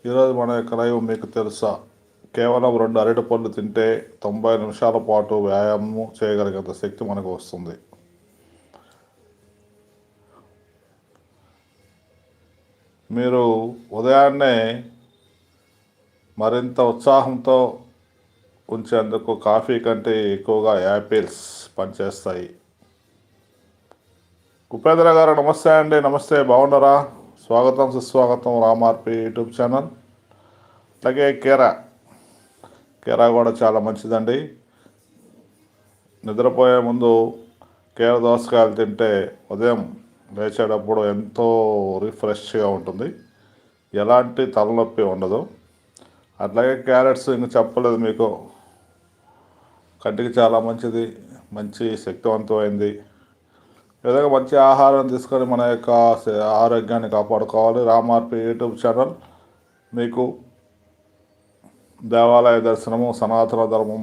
ఈరోజు మన యొక్క లైవ్ మీకు తెలుసా? కేవలం 2 అరటిపళ్ళు తింటే 90 నిమిషాల పాటు వ్యాయామం చేయగలిగేంత శక్తి మనకు వస్తుంది. మీరు ఉదయాన్నే మరింత ఉత్సాహంతో ఉంచేందుకు కాఫీ కంటే ఎక్కువగా యాపిల్స్ పనిచేస్తాయి. ఉపేంద్ర గారు నమస్తే అండి. నమస్తే, బాగున్నారా? స్వాగతం సుస్వాగతం రామార్పి యూట్యూబ్ ఛానల్. అలాగే కీరా కూడా చాలా మంచిదండి. నిద్రపోయే ముందు కీర దోసకాయలు తింటే ఉదయం లేచేటప్పుడు ఎంతో రిఫ్రెష్గా ఉంటుంది, ఎలాంటి తలనొప్పి ఉండదు. అట్లాగే క్యారెట్స్ ఇంక చెప్పలేదు మీకు, కంటికి చాలా మంచిది, మంచి శక్తివంతమైంది. ఏదైనా మంచి ఆహారం తీసుకొని మన యొక్క ఆరోగ్యాన్ని కాపాడుకోవాలి. రామార్పి యూట్యూబ్ ఛానల్ మీకు దేవాలయ దర్శనము, సనాతన ధర్మం